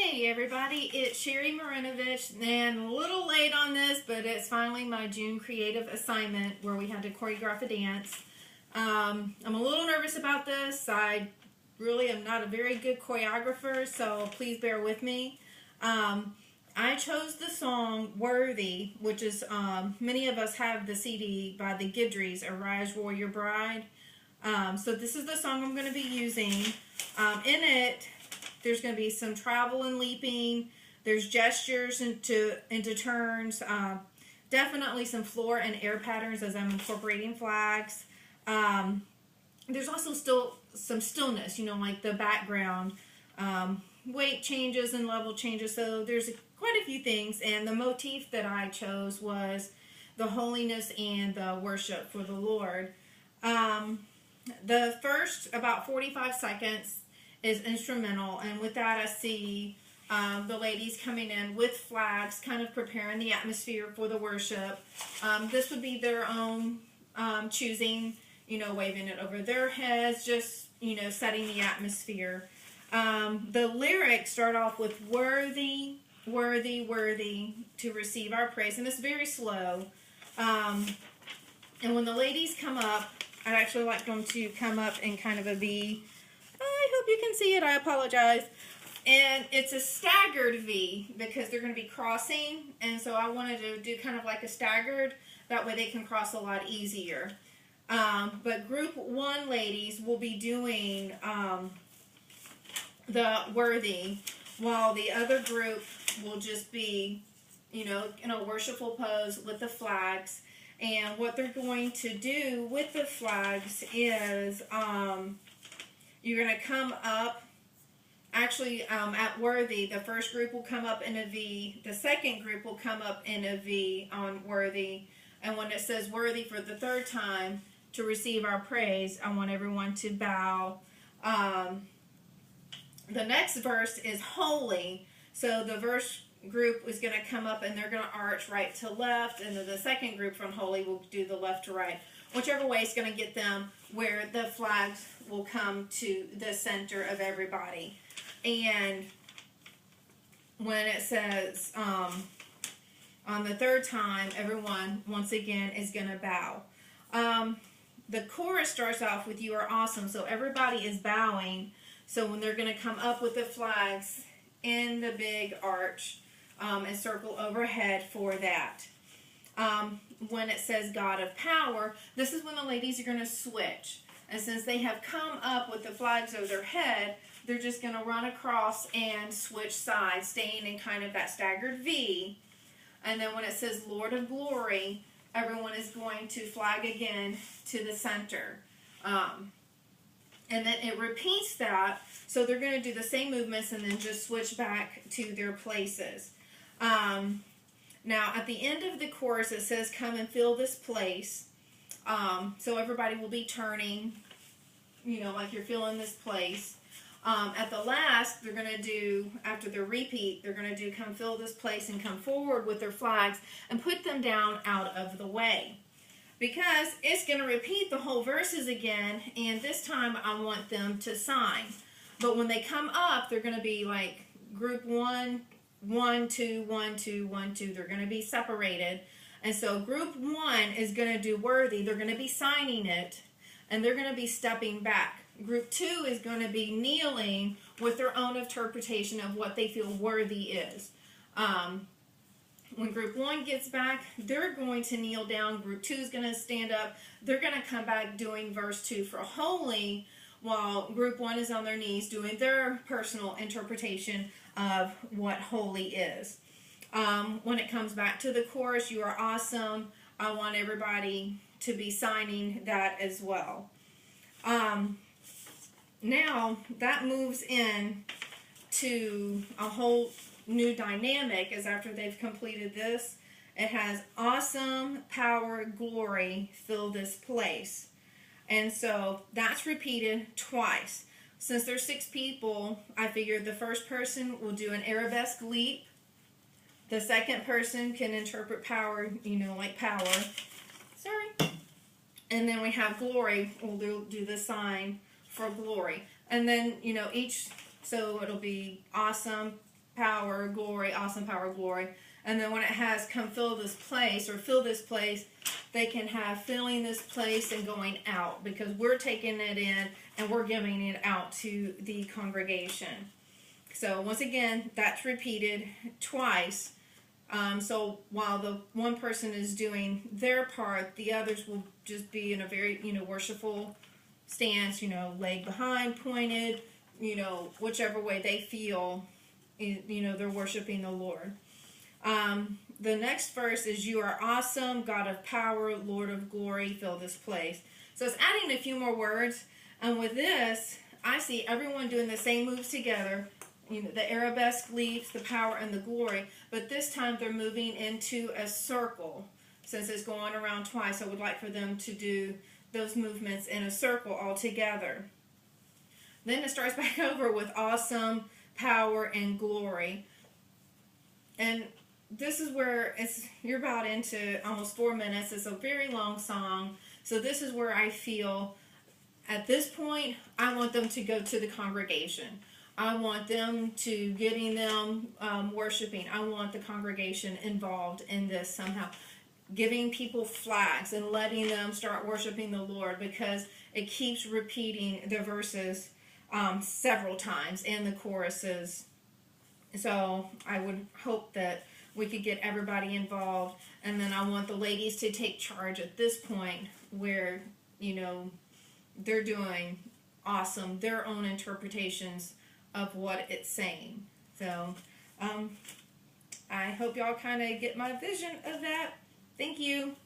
Hey everybody, it's Sherry Marinovich, and a little late on this, but it's finally my June creative assignment where we had to choreograph a dance. I'm a little nervous about this. I really am not a very good choreographer, so please bear with me. I chose the song Worthy, which is, many of us have the CD by the Guidrys, Arise Warrior Bride. So this is the song I'm going to be using. In it, there's going to be some travel and leaping. There's gestures into turns. Definitely some floor and air patterns as I'm incorporating flags. There's also still some stillness, like the background. Weight changes and level changes. So there's quite a few things. And the motif that I chose was the holiness and the worship for the Lord. The first about 45 seconds is instrumental, and with that I see the ladies coming in with flags, kind of preparing the atmosphere for the worship. This would be their own choosing, waving it over their heads, just, setting the atmosphere. The lyrics start off with worthy, worthy, worthy to receive our praise, and it's very slow. And when the ladies come up, I'd actually like them to come up in kind of a V. I hope you can see it. I apologize. And it's a staggered V because they're going to be crossing. And so I wanted to do kind of like a staggered. That way they can cross a lot easier. But group one ladies will be doing the worthy, while the other group will just be, in a worshipful pose with the flags. And what they're going to do with the flags is you're going to come up, actually at Worthy, the first group will come up in a V, the second group will come up in a V on Worthy, and when it says Worthy for the third time, to receive our praise, I want everyone to bow. The next verse is Holy, so the verse group is going to come up and they're going to arch right to left, and then the second group from Holy will do the left to right. Whichever way is going to get them where the flags will come to the center of everybody. And when it says on the third time, everyone once again is going to bow. The chorus starts off with "You are awesome," so everybody is bowing. So when they're going to come up with the flags in the big arch and circle overhead for that. When it says God of Power, this is when the ladies are going to switch. And since they have come up with the flags over their head, they're just going to run across and switch sides, staying in kind of that staggered V. And then when it says Lord of Glory, everyone is going to flag again to the center. And then it repeats that, so they're going to do the same movements and then just switch back to their places. Now, at the end of the chorus, it says, "Come and fill this place." So everybody will be turning, like you're filling this place. At the last, they're going to do, after the repeat, they're going to do "Come fill this place" and come forward with their flags and put them down out of the way. Because it's going to repeat the whole verses again, and this time I want them to sign. But when they come up, they're going to be like group 1, 1, 2, 1, 2, 1, 2. They're going to be separated. And so group 1 is going to do Worthy. They're going to be signing it, and they're going to be stepping back. Group 2 is going to be kneeling with their own interpretation of what they feel worthy is. When group 1 gets back, they're going to kneel down. Group 2 is going to stand up. They're going to come back doing verse 2 for Holy, while group 1 is on their knees doing their personal interpretation of what Holy is. When it comes back to the chorus, "You are awesome," I want everybody to be signing that as well. Now, that moves in to a whole new dynamic, as after they've completed this, it has "Awesome, Power, Glory, fill this place." And so that's repeated twice. Since there's 6 people, I figured the first person will do an arabesque leap. The second person can interpret power, like power. Sorry. And then we have glory. We'll do the sign for glory. And then, each, so it'll be awesome, power, glory, awesome power, glory. And then when it has come fill this place or fill this place, they can have filling this place and going out, because we're taking it in and we're giving it out to the congregation. So once again, that's repeated twice. So while the one person is doing their part, the others will just be in a very, worshipful stance, leg behind, pointed, whichever way they feel, they're worshiping the Lord. The next verse is, you are awesome, God of power, Lord of glory, fill this place. So it's adding a few more words. And with this, I see everyone doing the same moves together. The arabesque leaves, the power, and the glory. But this time they're moving into a circle. Since it's going around twice, I would like for them to do those movements in a circle all together. Then it starts back over with awesome, power, and glory. And this is where you're about into almost 4 minutes. It's a very long song. So this is where I feel at this point, I want them to go to the congregation. I want them to getting them worshiping. I want the congregation involved in this somehow. Giving people flags and letting them start worshiping the Lord, because it keeps repeating the verses several times and the choruses. So I would hope that we could get everybody involved. And then I want the ladies to take charge at this point where, they're doing awesome, their own interpretations of what it's saying. So I hope y'all kind of get my vision of that. Thank you.